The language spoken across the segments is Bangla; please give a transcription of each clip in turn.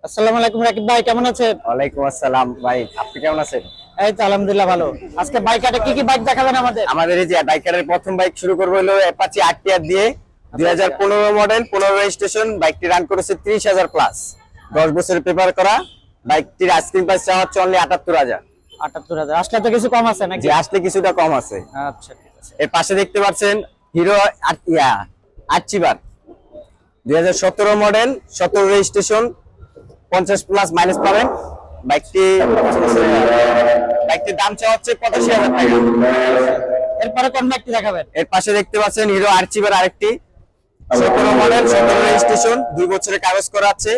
আসসালামু আলাইকুম রাকিব ভাই, কেমন আছেন? ওয়ালাইকুম আসসালাম ভাই, আপনি কেমন আছেন? এই তো আলহামদুলিল্লাহ ভালো। আজকে বাইকারে কি কি বাইক দেখাবেন আমাদের? আমাদের এই যে বাইকারের প্রথম বাইক শুরু করবো হলো অ্যাপাচি আরটিআর দিয়ে 2015 মডেল, 15 রেজিস্ট্রেশন। বাইকটি রান করেছে 30,000 প্লাস, 10 বছরের পেপার করা। বাইকটির আস্কিং প্রাইস চাওয়া হচ্ছে অনলি 78,000। 78,000 আসলে তো কিছু কম আছে নাকি? যে আসলে কিছুটা কম আছে। আচ্ছা ঠিক আছে। এর পাশে দেখতে পাচ্ছেন Hero achiever 2017 model, 17 registration, 50 plus mileage পাবেন। বাইকটির দাম চাওয়া হচ্ছে 85,000 টাকা। এরপরে কোন বাইকটি দেখাবেন? এর পাশে দেখতে পাচ্ছেন হিরো আর্চিভার আরেকটি 17 মডেল, 17 রেজিস্ট্রেশন, 2 বছরের কাগজ করা আছে।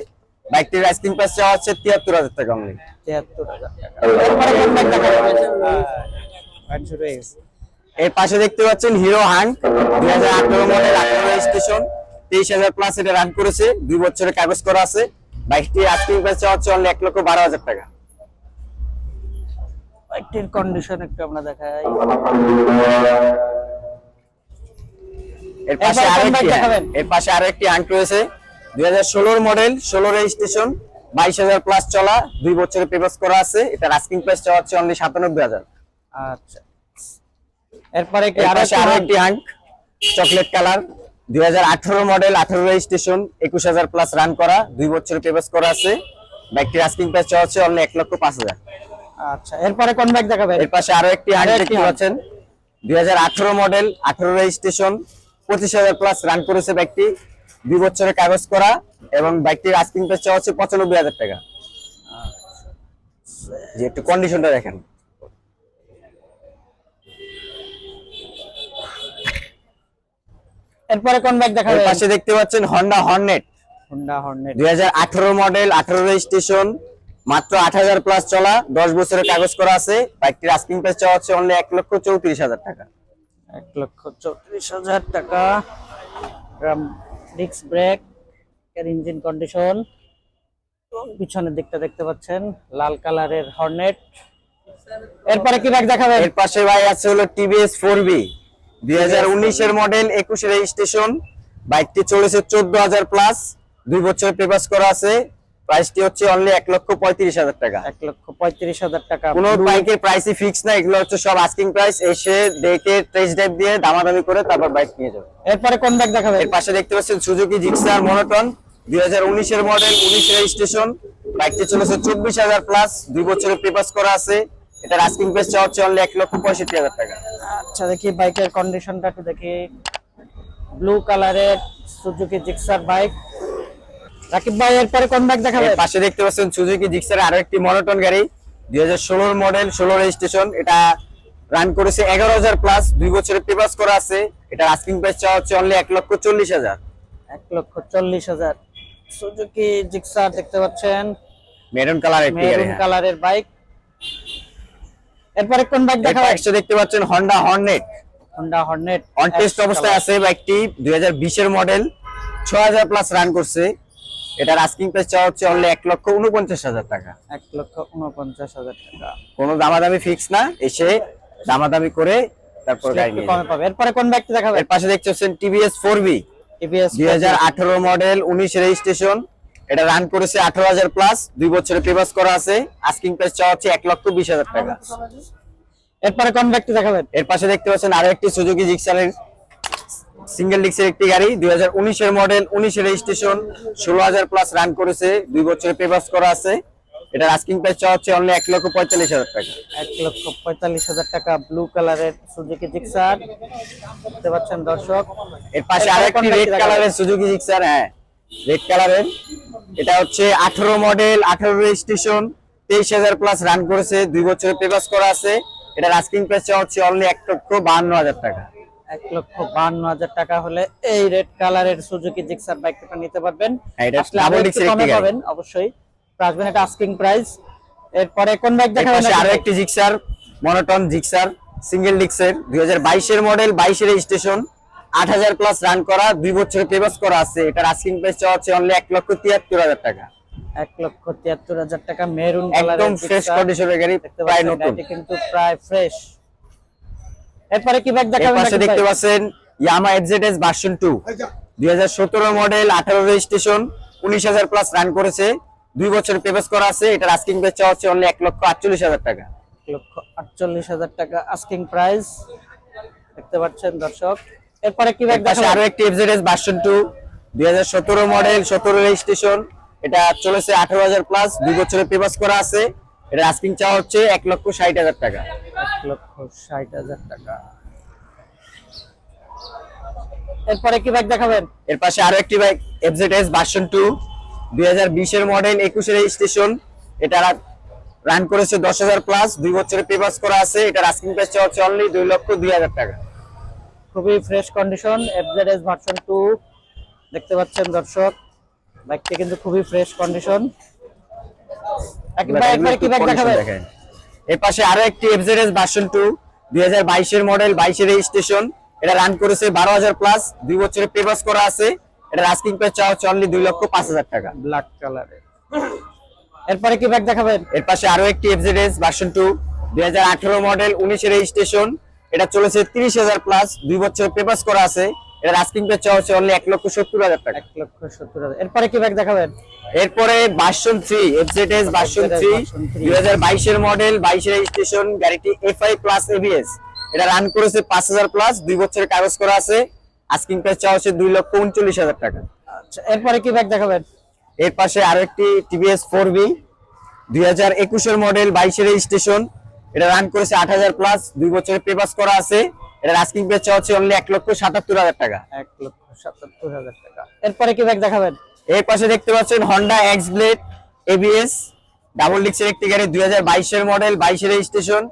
বাইকটির আস্কিং প্রাইস চাওয়া হচ্ছে 73,000 টাকা অনলি। 73,000 টাকা। এরপরে কোন বাইক দেখাবেন? গাড়ি শুরু হয়ে গেছে। এর পাশে দেখতে পাচ্ছেন hero hunt 2018 model, 18 registration, 23,000 plus এটা রান করেছে, 2 বছরের কাগজ করা আছে। বাইকটির আস্কিং প্রাইস চাওয়া হচ্ছে অনলি 1,12,000 টাকা। বাইকটির কন্ডিশন একটু আমরা দেখাই। এর পাশে এরপরে কোন আরেকটি বাইক দেখাবেন? এর পাশে আরেকটি হান্ট রয়েছে 2016 মডেল, 16 রেজিস্ট্রেশন, 22,000 প্লাস চলা, 2 বছরের পেপারস করা আছে। এটার আস্কিং প্রাইস চাওয়া হচ্ছে অনলি 97,000। আচ্ছা। এরপরে কি আরেকটি hunt chocolate colour 2018 model, 18 registration, 21,000 plus run করা, 2 বছরের পেপারস করা আছে। বাইকটির আস্কিং প্রাইস চাওয়া হচ্ছে অনলি 1,05,000। আচ্ছা, এরপরে কোন বাইক দেখাবেন? এর পাশে আরো একটি হান্ট দেখতে পাচ্ছেন 2018 মডেল, 18 রেজিস্ট্রেশন, 25,000 প্লাস রান করেছে বাইকটি, 2 বছরের কাগজ করা, এবং বাইকটির আস্কিং প্রাইস চাওয়া হচ্ছে 95,000 টাকা। যে একটু কন্ডিশনটা দেখেন। এরপরে কোন বাইক এর দেখাবেন? পাশে দেখতে পাচ্ছেন Honda Hornet Honda Hornet 2018 model, 18 registration, মাত্র 8,000 প্লাস চলা, 10 বছরের কাগজ করা আছে। বাইকটির আস্কিং প্রাইস চাওয়া হচ্ছে অনলি 1,34,000 টাকা। 1,34,000 টাকা। ডিস্ক ব্রেক, এর ইঞ্জিন কন্ডিশন, পিছনের দিকটা দেখতে পাচ্ছেন লাল কালারের হর্নেট। এরপরে কি বাইক দেখাবেন? এর পাশে ভাই আছে হলো টিভিএস 4বি 2019 এর মডেল, 21 রেজিস্ট্রেশন। বাইকটি চলেছে 14,000 প্লাস, 2 বছরের পেপারস করা আছে। প্রাইসটি হচ্ছে অনলি 1,35,000 টাকা। 1,35,000 টাকা। কোনো বাইকের প্রাইসই ফিক্স না, এগুলো হচ্ছে সব আস্কিং প্রাইস। এসে দেখে টেস্ট ড্রাইভ দিয়ে দামাদামি করে তারপর বাইক নিয়ে যাবে। এরপরে কোন বাইক দেখাবেন? এর পাশে দেখতে পাচ্ছেন সুজুকি জিক্সার মনোটন 2019 এর মডেল, 19 রেজিস্ট্রেশন। বাইকটি চলেছে 24,000 প্লাস, 2 বছরের পেপারস করা আছে। এটার আস্কিং প্রাইস চাওয়া হচ্ছে অনলি 1,65,000 টাকা। আচ্ছা, দেখি বাইকের কন্ডিশনটা একটু দেখি। ব্লু কালারের সুজুকি জিক্সার বাইক। রাকিব ভাই, এরপরে কোন বাইক দেখাবেন? এর পাশে দেখতে পাচ্ছেন সুজুকি জিক্সার আরো একটি মনোটন গাড়ি 2016 মডেল, 16 রেজিস্ট্রেশন। এটা রান করেছে 11,000 প্লাস, 2 বছরের পেপারস করা আছে। এটার আস্কিং প্রাইস চাওয়া হচ্ছে অনলি 1,40,000। 1,40,000 সুজুকি জিক্সার দেখতে পাচ্ছেন, মেরুন কালারের একটি গাড়ি। মেরুন কালারের বাইক। এরপরে কোন বাইক এর দেখাবেন? পাশে দেখতে পাচ্ছেন Honda Hornet Honda Hornet on test অবস্থায় আছে। বাইকটি 2020 এর মডেল, 6,000 প্লাস রান করছে। এটার আস্কিং প্রাইস চাওয়া হচ্ছে অনলি 1,49,000 টাকা। 1,49,000 টাকা। কোনো দামাদামি ফিক্স না, এসে দামাদামি করে তারপর গাড়ি একটু নিয়ে কমে যাবে। পাবে। এরপরে কোন বাইকটি দেখাবেন? এর পাশে দেখতে পাচ্ছেন টিভিএস 4বি টিভিএস 2018 মডেল, 19 রেজিস্ট্রেশন। এটা রান করেছে 18,000 প্লাস, 2 বছরের পেপারস করা আছে। আস্কিং প্রাইস চাওয়া হচ্ছে 1,20,000 টাকা। এরপরে কোন বাইকটি দেখাবেন? এর পাশে দেখতে পাচ্ছেন আরো একটি সুজুকি জিক্সারের সিঙ্গেল ডিস্কের একটি গাড়ি 2019 এর মডেল, 19 রেজিস্ট্রেশন, 16,000 প্লাস রান করেছে, 2 বছরের পেপারস করা আছে। এটার আস্কিং প্রাইস চাওয়া হচ্ছে অনলি 1,45,000 টাকা। 1,45,000 টাকা। ব্লু কালারের সুজুকি জিক্সার দেখতে পাচ্ছেন দর্শক। এর পাশে এরপরে আরেকটি কোন রেড বাইকটি কালারের সুজুকি জিক্সার, রেড কালারের। এটা হচ্ছে 18 মডেল, 18 রেজিস্ট্রেশন, 23,000 প্লাস রান করেছে, 2 বছরের পেপারস করা আছে। এটার আস্কিং প্রাইস চাওয়া হচ্ছে অনলি 1,52,000 টাকা। 1,52,000 টাকা হলে এই রেড কালারের সুজুকি জিক্সার বাইকটা নিতে পারবেন। এটা আসলে আরো ডাবল একটু ডিস্কের কমে একটি গাড়ি। পাবেন অবশ্যই। আসবেন, এটা আস্কিং প্রাইস। এরপরে কোন বাইক এর দেখাবেন? পাশে আরো একটি জিক্সার মনোটন জিক্সার সিঙ্গেল ডিস্কের 2022 এর মডেল, 22 রেজিস্ট্রেশন, 8,000 প্লাস রান করা, 2 বছরের পেপারস করা আছে। এটার আস্কিং প্রাইস চাওয়া হচ্ছে অনলি 1,73,000 টাকা। 1,73,000 টাকা। মেরুন কালারের একদম ফ্রেশ কন্ডিশনের গাড়ি, দেখতে প্রায় পাচ্ছেন, নতুন। গাড়িটি কিন্তু প্রায় ফ্রেশ। এরপরে কি বাইক এর দেখাবেন? পাশে রাকিব দেখতে ভাই? পাচ্ছেন Yamaha FZS version 2 2017 model, 18 registration, 19,000 plus run করেছে, 2 বছরের পেপারস করা আছে, এটার আস্কিং প্রাইস চাওয়া হচ্ছে অনলি 1,48,000 টাকা। 1,48,000 টাকা আস্কিং প্রাইস দেখতে পাচ্ছেন দর্শক। এরপরে কি বাইক পাশে আরো একটি এফজেডএস ভার্সন 2 2017 মডেল, 17 রেজিস্ট্রেশন, এটা চলেছে 18,000 প্লাস, 2 বছরের পেপারস করা আছে, এটার আস্কিং চাওয়া হচ্ছে 1,60,000 টাকা। 1,60,000 টাকা। এরপরে কি বাইক দেখাবেন? এর পাশে আরো একটি বাইক এফজেডএস ভার্সন 2 2020 এর মডেল, 21 রেজিস্ট্রেশন, এটা রান করেছে 10,000 প্লাস, 2 বছরের পেপারস করা আছে, এটার আস্কিং প্রাইস চাওয়া হচ্ছে অনলি 2,02,000 টাকা। খুবই ফ্রেশ কন্ডিশন এফজেডএস ভার্সন 2 দেখতে পাচ্ছেন দর্শক, বাইকটি কিন্তু খুবই ফ্রেশ কন্ডিশন। একবারে কি বাইক দেখাবেন? এর পাশে আরো একটি এফজেডএস ভার্সন 2 2022 এর মডেল, 22 এর রেজিস্ট্রেশন, এটা রান করেছে 12,000 প্লাস, 2 বছরের পেপারস করা আছে, এটার আস্কিং প্রাইস চাওয়া হচ্ছে অনলি 2,05,000 টাকা। ব্ল্যাক কালারের। এরপরে কি বাইক দেখাবেন? এর পাশে আরো একটি এফজেডএস ভার্সন 2 2018 মডেল, 19 এর রেজিস্ট্রেশন, এটা চলেছে 30,000 প্লাস, 2 বছরের পেপারস করা আছে, এটার আস্কিং প্রাইস চাওয়া হচ্ছে অনলি 1,70,000 টাকা। 1,70,000। এরপরে কি বাইক দেখাবেন? এরপরে ভার্সন 3 এফজেডএস ভার্সন 3 2022 এর মডেল, 22 এর রেজিস্ট্রেশন, গাড়িটি এফআই প্লাস এবিএস, এটা রান করেছে 5,000 প্লাস, 2 বছরের কাগজ করা আছে, আস্কিং প্রাইস চাওয়া হচ্ছে 2,39,000 টাকা। আচ্ছা, এরপরে কি বাইক দেখাবেন? এর পাশে আরো একটি টিভিএস 4বি 2021 এর মডেল, 22 এর রেজিস্ট্রেশন, এটা রান করেছে 8,000 প্লাস, 2 বছরের পেপারস করা আছে, এটার আস্কিং প্রাইস চাওয়া হচ্ছে অনলি 1,77,000 টাকা। 1,77,000 টাকা। এরপরে কি বাইক দেখাবেন? এর পাশে দেখতে পাচ্ছেন Honda x blade ABS double ডিস্কের একটি গাড়ি, 2022 এর মডেল, 22 এর রেজিস্ট্রেশন,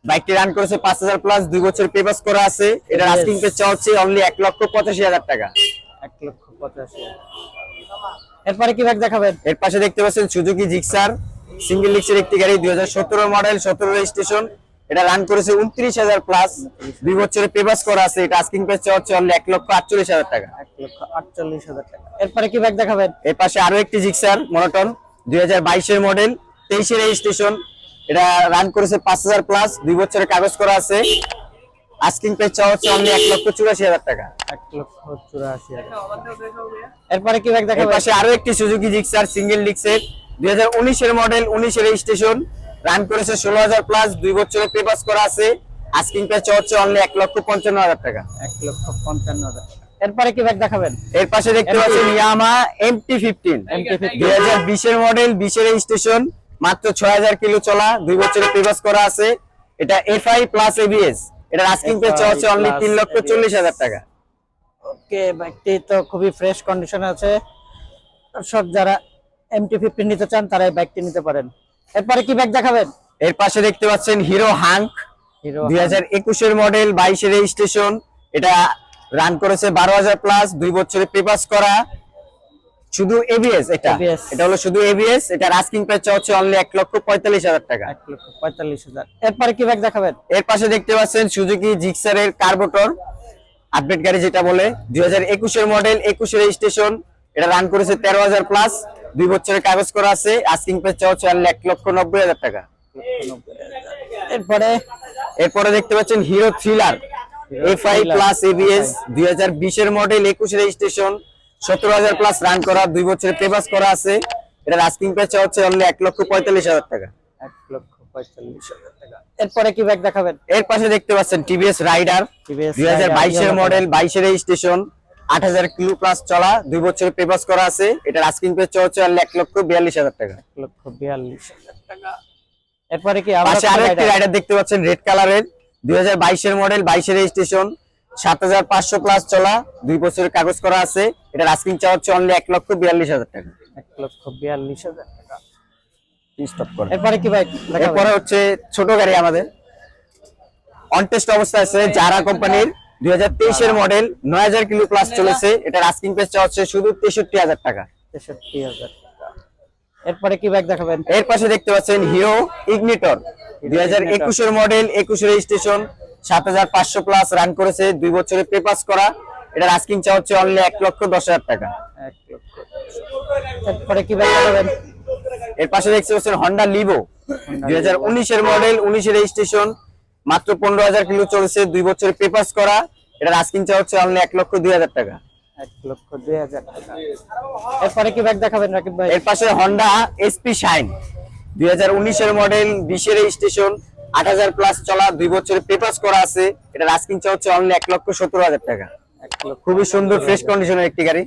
বাইকটি রান করেছে 5,000 প্লাস, 2 বছরের পেপারস করা আছে, এটার আস্কিং প্রাইস চাওয়া হচ্ছে অনলি 1,85,000 টাকা। 1,85,000। এরপরে কি বাইক দেখাবেন? এর পাশে দেখতে পাচ্ছেন সুজুকি জিক্সার সিঙ্গেল ডিস্কের একটি গাড়ি, 2017 মডেল, 17 রেজিস্ট্রেশন, এটা রান করেছে 29,000 প্লাস, 2 বছরের পেপারস করা আছে, এটা আস্কিং প্রাইস চাওয়া হচ্ছে অনলি 1,48,000 টাকা। 1,48,000 টাকা। এরপরে কি বাইক দেখাবেন? এর পাশে আরো একটি জিক্সার মনোটন 2022 এর মডেল, 23 এর রেজিস্ট্রেশন, এটা রান করেছে 5,000 প্লাস, 2 বছরের কাগজ করা আছে, আস্কিং প্রাইস চাওয়া হচ্ছে অনলি 1,84,000 টাকা। 1,84,000। এরপরে কি বাইক এর দেখাবেন? পাশে আরো একটি সুজুকি জিক্সার সিঙ্গেল ডিস্কের 2019 এর মডেল, 19 এর রেজিস্ট্রেশন, রান করেছে 16,000 প্লাস, 2 বছরের পেপারস করা আছে, আস্কিং প্রাইস চাওয়া হচ্ছে অনলি 1,55,000 টাকা। 1,55,000 টাকা। এরপরে কি বাইক দেখাবেন? এর পাশে দেখতে পাচ্ছেন ইয়ামা MT-15 2020 এর মডেল, 20 এর রেজিস্ট্রেশন, মাত্র 6,000 কিলো চলা, 2 বছরের পেপারস করা আছে, এটা এফআই প্লাস এবিএস, এটার আস্কিং প্রাইস চাওয়া হচ্ছে অনলি 3,40,000 টাকা। ওকে, বাইকটি তো খুবই ফ্রেশ কন্ডিশনে আছে। সব যারা MT-15 নিতে চান তারা এই বাইকটি নিতে পারেন। এরপরে কি বাইক দেখাবেন? এর পাশে দেখতে পাচ্ছেন হিরো হাঙ্ক হিরো 2021 এর মডেল, 22 এর রেজিস্ট্রেশন, এটা রান করেছে 12,000 প্লাস, 2 বছরের পেপারস করা, শুধু এবিএস, এটা হলো শুধু এবিএস, এটার আস্কিং প্রাইস চাওয়া হচ্ছে অনলি 1,45,000 টাকা। 1,45,000। এরপরে কি বাইক দেখাবেন? এর পাশে দেখতে পাচ্ছেন সুজুকি জিক্সারের কার্বোটর আপডেট গাড়ি যেটা বলে, 2021 এর মডেল, 21 এর রেজিস্ট্রেশন, এটা রান করেছে 13,000 প্লাস, 2 বছরের কাগজ করা আছে, আস্কিং প্রাইস চাওয়া হচ্ছে 1,90,000 টাকা। এরপরে দেখতে পাচ্ছেন hero thriller FI plus ABS 2020 এর মডেল, 21 এর রেজিস্ট্রেশন, 17,000 প্লাস রান করা, 2 বছরের পেপারস করা আছে, এটার আস্কিং প্রাইস চাওয়া হচ্ছে অনলি 1,45,000 টাকা। 1,45,000 টাকা। এরপরে কি বাইক দেখাবেন? এর পাশে দেখতে পাচ্ছেন টিভিএস রাইডার 2022 এর মডেল, 22 এর রেজিস্ট্রেশন, 8,000 কিলো প্লাস চলা, 2 বছরের পেপারস করা আছে, এটার আস্কিং প্রাইস চাওয়া হচ্ছে 1,42,000 টাকা। 1,42,000 টাকা। এরপরে কি পাশে আরেকটি রাইডার দেখতে পাচ্ছেন রেড কালারের, 2022 এর মডেল, 22 এর রেজিস্ট্রেশন, 7,500 প্লাস চলা, 2 বছরের কাগজ করা আছে, এটার আস্কিং চাওয়া হচ্ছে অনলি 1,42,000 টাকা। 1,42,000 টাকা। স্টপ করুন। এরপরে কি বাইক দেখাবেন? এরপরে হচ্ছে ছোট গাড়ি আমাদের অনটেস্ট অবস্থায় আছে, জারা কোম্পানির 2023 এর মডেল, 9,000 কিলো প্লাস চলেছে, এটার আস্কিং প্রাইস চাওয়া হচ্ছে শুধু 63,000 টাকা। 63,000 টাকা। এরপরে কি বাইক দেখাবেন? এর পাশে দেখতে পাচ্ছেন হিরো ইগনিটর 2021 এর মডেল, 21 এর রেজিস্ট্রেশন, 7,500 প্লাস রান করেছে, 2 বছরের পেপারস করা, এটার আস্কিং চাওয়া হচ্ছে অনলি 1,10,000 টাকা। 1,10,000। এরপরে কি বাইক দেখাবেন? এর পাশে দেখতে পাচ্ছেন হন্ডা লিভো 2019 এর মডেল, 19 এর রেজিস্ট্রেশন, মাত্র 15,000 কিলো চলেছে, 2 বছরের পেপারস করা, এটার আস্কিং চাওয়া হচ্ছে অনলি 1,02,000 টাকা। 1,02,000 টাকা। এরপরে কি ব্যাগ দেখাবেন রাকিব ভাই? এর পাশে হন্ডা এসপি শাইন 2019 এর মডেল 20 এর রেজিস্ট্রেশন 8000 প্লাস চলা 2 বছরের পেপারস করা আছে। এটা আস্কিং চা হচ্ছে অনলি 1,17,000 টাকা। 1,00,000। খুবই সুন্দর ফ্রেশ কন্ডিশনের একটি গাড়ি।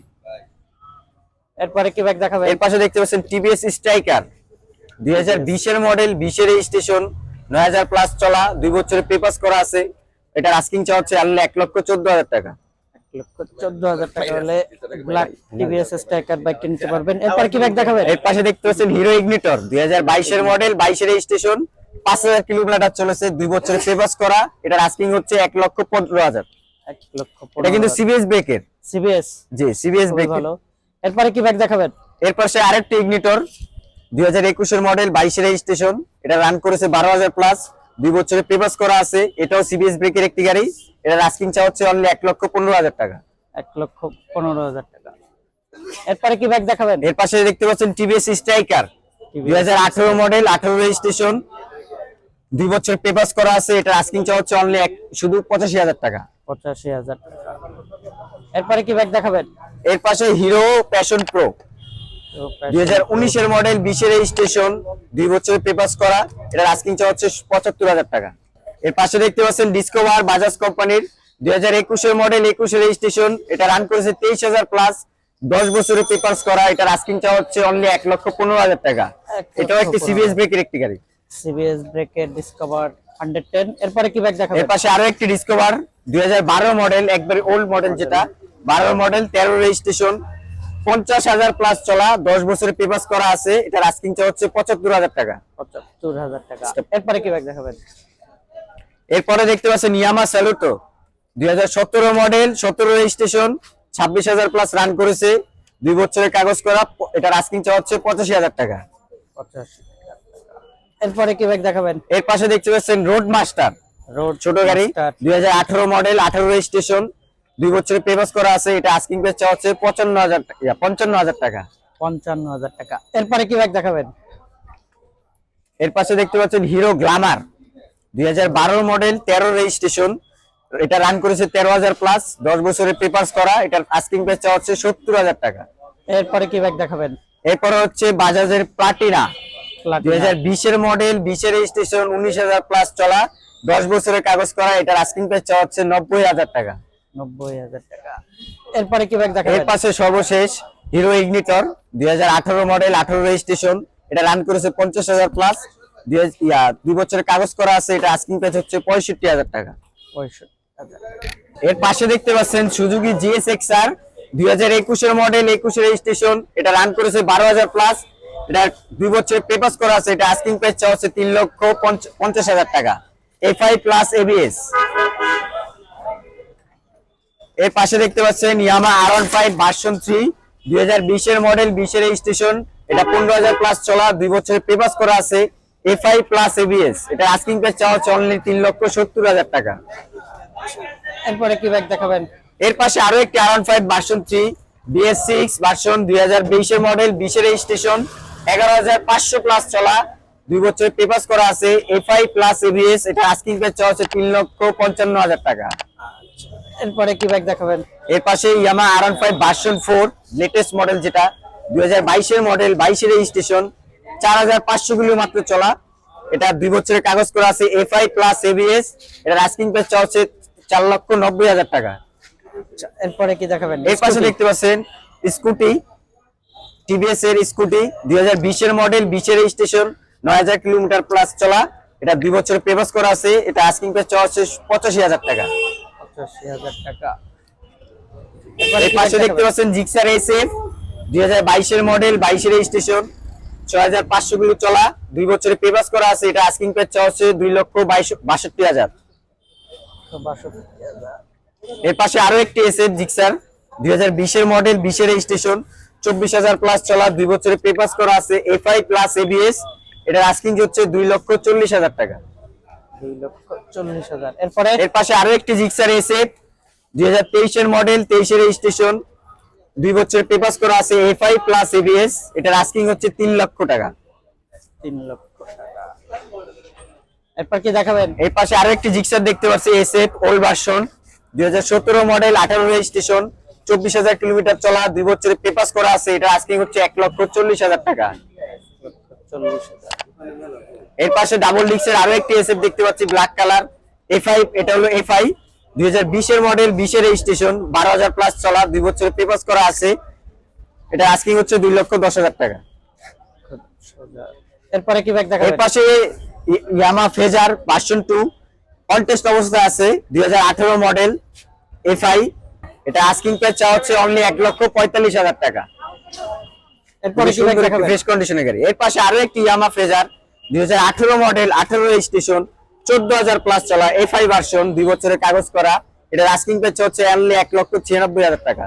এরপরে কি ব্যাগ দেখাবেন? এর পাশে দেখতে পাচ্ছেন টিভিএস স্ট্রাইকার 2020 এর মডেল 20 এর রেজিস্ট্রেশন 9000 প্লাস চলা 2 বছরের পেপারস করা আছে। এটা আস্কিং চা হচ্ছে অনলি 1,14,000 টাকা। 1,14,000 টাকা হলে ব্ল্যাক টিভিএস স্ট্রাইকার বাইকটা নিতে পারবেন। এরপরে কি ব্যাগ দেখাবেন? এর পাশে দেখতে পাচ্ছেন হিরো ইগনিটর 2022 এর মডেল 22 এর রেজিস্ট্রেশন 5000 কিলোমিটার চলেছে 2 বছরের পেপারস করা। এটা আস্কিং হচ্ছে 1,15,000। 1,15,000 এটা কিন্তু সিবিএস ব্রেকের। সিবিএস। জি সিবিএস ব্রেক। ভালো। এরপরে কি ব্যাগ দেখাবেন? এর পাশে আরেকটি ইগনিটর 2021 এর মডেল 22 এর রেজিস্ট্রেশন। এটা রান করেছে 12,000 প্লাস 2 বছরের পেপারস করা আছে। এটাও সিবিএস ব্রেকের একটি গাড়ি। এটা আস্কিং চা হচ্ছে অনলি 1,15,000 টাকা। 1,15,000 টাকা। এরপরে কি ব্যাগ দেখাবেন? এর পাশে দেখতে পাচ্ছেন টিভিএস স্ট্রাইকার 2018 মডেল 18 রেজিস্ট্রেশন 2 বছরের পেপারস করা আছে। এটা আস্কিং চা হচ্ছে অনলি শুধু 85,000 টাকা। 85,000 টাকা। এরপরে কি ব্যাগ দেখাবেন? এর পাশে হিরো প্যাশন প্রো 2019 এর মডেল 20 এর রেজিস্ট্রেশন 2 বছরের পেপারস করা। এটা আস্কিং চা হচ্ছে 75,000 টাকা। এর পাশে দেখতে পাচ্ছেন ডিসকভার বাজাজ কোম্পানির 2021 এর মডেল 21 এর রেজিস্ট্রেশন। এটা রান করেছে 23,000 প্লাস 10 বছরের পেপারস করা। এটা আস্কিং চা হচ্ছে অনলি 1,15,000 টাকা। এটাও একটি সিবিএস ব্রেকের একটি গাড়ি। সিবিএস ব্রেকের ডিসকভার 110। এরপরে কি ব্যাগ দেখাবেন? এর পাশে আরো একটি ডিসকভার 2012 মডেল একবারে ওল্ড মডেল, যেটা 12 মডেল 13 রেজিস্ট্রেশন 50,000 প্লাস চলা 10 বছরের পেপারস করা আছে। এটা আস্কিং চা হচ্ছে 75,000 টাকা। 75,000 টাকা। এরপরে কি ব্যাগ দেখাবেন? এরপরে দেখতে পাচ্ছেন Yamaha Saluto 2017 model 17 registration 26,000 plus run করেছে 2 বছরের কাগজ করা। এটা আস্কিং চা হচ্ছে 85,000 টাকা। 85,000 টাকা। এরপরে কি ব্যাগ দেখাবেন? এর পাশে দেখতে পাচ্ছেন রোড মাস্টার রোড ছোট গাড়ি মাস্টার 2018 মডেল 18 রেজিস্ট্রেশন 2 বছরের পেপারস করা আছে। এটা আস্কিং প্রাইস চা হচ্ছে 55,000 টাকা। 55,000 টাকা। 55,000 টাকা। এরপরে কি ব্যাগ দেখাবেন? এর পাশে দেখতে পাচ্ছেন হিরো গ্ল্যামার 2012 মডেল 13 রেজিস্ট্রেশন। এটা রান করেছে 13,000 প্লাস 10 বছরের পেপারস করা। এটার আস্কিং প্রাইস চা হচ্ছে 70,000 টাকা। এরপরে কি ব্যাগ দেখাবেন? এরপর হচ্ছে বাজাজের প্লাটিনা 2020 এর মডেল 20 এর রেজিস্ট্রেশন 19,000 প্লাস চলা 10 বছরের কাগজ করা। এটার আস্কিং প্রাইস চা হচ্ছে 90,000 টাকা। 90,000 টাকা। এরপরে কি ব্যাগ এর দেখাবেন? পাশে সর্বশেষ হিরো ইগনিটর 2018 মডেল 18 রেজিস্ট্রেশন। এটা রান করেছে 50,000 প্লাস 2 বছরের কাগজ করা আছে। এটা আস্কিং প্রাইস হচ্ছে 65,000 টাকা। 65,000। এর পাশে দেখতে পাচ্ছেন সুজুকি জিএসএক্সআর 2021 এর মডেল 21 এর রেজিস্ট্রেশন। এটা রান করেছে 12,000 প্লাস। এটা 2 বছরের পেপারস করা আছে। এটা আস্কিং প্রাইস চা হচ্ছে 3,50,000 টাকা। FI plus ABS. এর পাশে দেখতে পাচ্ছেন ইয়ামা R15 ভার্সন 3 2020 এর মডেল 20 এর রেজিস্ট্রেশন। এটা 15,000 প্লাস চলা 2 বছরের পেপারস করা আছে। FI plus ABS. এটা আস্কিং প্রাইস চা হচ্ছে অনলি 3,70,000 টাকা। এরপরে কি ব্যাগ দেখাবেন? এর পাশে আরো একটি R15 ভার্সন 3 BS6 ভার্সন 2020 এর মডেল 20 এর রেজিস্ট্রেশন 11,500 প্লাস চলা 2 বছরের পেপারস করা আছে। FI plus ABS. এটা আস্কিং প্রাইস চা হচ্ছে 3,55,000 টাকা। এরপরে কি ব্যাগ দেখাবেন? এর পাশে ইয়ামা R15 ভার্সন 4 লেটেস্ট মডেল, যেটা 2022 এর মডেল 22 এর রেজিস্ট্রেশন 4,500 কিলো মাত্র চলা। এটা 2 বছরের কাগজ করা আছে। FI plus ABS. এটা আস্কিং প্রাইস চা হচ্ছে 4,90,000 টাকা। এরপরে কি দেখাবেন? এর পাশে দেখতে পাচ্ছেন স্কুটি টিভিএস এর স্কুটি 2020 এর মডেল 20 এর রেজিস্ট্রেশন 9,000 কিলোমিটার প্লাস চলা। এটা 2 বছরের পেপারস করা আছে। এটা আস্কিং প্রাইস চা হচ্ছে 85,000 টাকা। 85,000 টাকা। এর পাশে দেখতে পাচ্ছেন জিক্সার এসএফ 2022 এর মডেল 22 এর রেজিস্ট্রেশন 6,500 কিলো চলা 2 বছরের পেপারস করা আছে। এটা আস্কিং প্রাইস চা হচ্ছে 2,62,000। 62,000। এর পাশে আরো একটি এসএফ জিক্সার 2020 এর মডেল 20 এর রেজিস্ট্রেশন 24,000 প্লাস চলা 2 বছরের পেপারস করা আছে। FI plus ABS. এটার আস্কিং হচ্ছে 2,40,000 টাকা। 2,40,000। এরপরে এর পাশে আরো একটি জিক্সার এসএফ 2023 এর মডেল 23 এর রেজিস্ট্রেশন 2 বছরের পেপারস করা আছে। FI plus ABS. এটার আস্কিং হচ্ছে 3 লক্ষ টাকা। 3 লক্ষ টাকা। এরপর কি দেখাবেন? এর পাশে আরো একটি জিক্সার দেখতে পাচ্ছি SF old version 2017 model 18 registration 24,000 kilometre চলা, 2 বছরের পেপারস করা আছে। এটা আস্কিং হচ্ছে 1,40,000 টাকা। 40,000। এর পাশে ডাবল ডিক্সের আরো একটি এসএফ দেখতে পাচ্ছি ব্ল্যাক কালার A5। এটা হলো A5 2020 এর মডেল, 20 এর রেজিস্ট্রেশন, 12,000 প্লাস চলা, 2 বছরের পেপারস করা আছে। এটা আস্কিং হচ্ছে 2,10,000 টাকা। এরপরে কি বাইক এর দেখাবেন? পাশে ইয়ামা ফেজার ভার্সন 2 কন্টেস্ট অবস্থায় আছে, 2018 মডেল A5। এটা আস্কিং প্রাইস চা হচ্ছে অনলি 1,45,000 টাকা। এরপরে কি বাইক দেখাবেন? ফ্রেশ কন্ডিশনের গাড়ি। এর পাশে আরো একটি ইয়ামা ফেজার 2018 মডেল, 18 রেজিস্ট্রেশন, 14,000 প্লাস চলা, A5 ভার্সন, 2 বছরের কাগজ করা। এটার আস্কিং প্রাইস হচ্ছে অনলি 1,96,000 টাকা।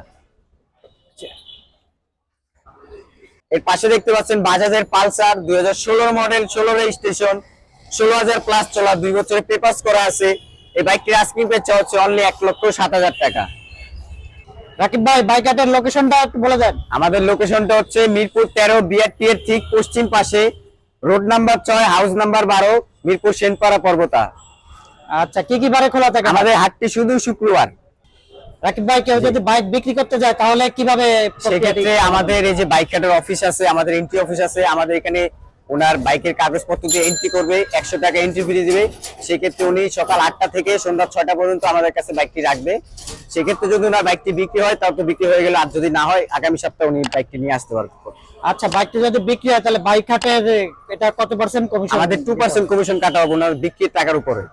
এর পাশে দেখতে পাচ্ছেন বাজাজের পালসার 2016 মডেল, 16 রেজিস্ট্রেশন, 16,000 প্লাস চলা, 2 বছরের পেপারস করা আছে। এই বাইকটির আস্কিং প্রাইস হচ্ছে অনলি 1,07,000 টাকা। রাকিব ভাই, বাইক হাটের লোকেশনটা একটু বলে দেন। আমাদের লোকেশনটা হচ্ছে মিরপুর 13 বিআরটি এর ঠিক পশ্চিম পাশে, road number 6, house number 12, Mirpur Senpara Parbata. আচ্ছা, কি কি বারে খোলা থাকে? আমাদের হাটটি শুধু শুক্রবার। রাকিব ভাই, কেউ যদি বাইক বিক্রি করতে যায় তাহলে কিভাবে? সেক্ষেত্রে আমাদের এই যে বাইক কাটার অফিস আছে, আমাদের এন্ট্রি অফিস আছে, আমাদের এখানে ওনার বাইকের কাগজপত্র দিয়ে এন্ট্রি করবে, 100 টাকা এন্ট্রি ফি দিবে। সেক্ষেত্রে উনি সকাল 8টা থেকে সন্ধ্যা 6টা পর্যন্ত আমাদের কাছে বাইকটি রাখবে। সেক্ষেত্রে যদি ওনার বাইকটি বিক্রি হয় তাও তো বিক্রি হয়ে গেল, আর যদি না হয় আগামী সপ্তাহে উনি বাইকটি নিয়ে আসতে পারবে। আচ্ছা, বাইকটি যদি বিক্রি হয় তাহলে বাইক হাটের এটা কত % কমিশন? আমাদের 2% কমিশন কাটা হবে ওনার বিক্রির টাকার উপরে।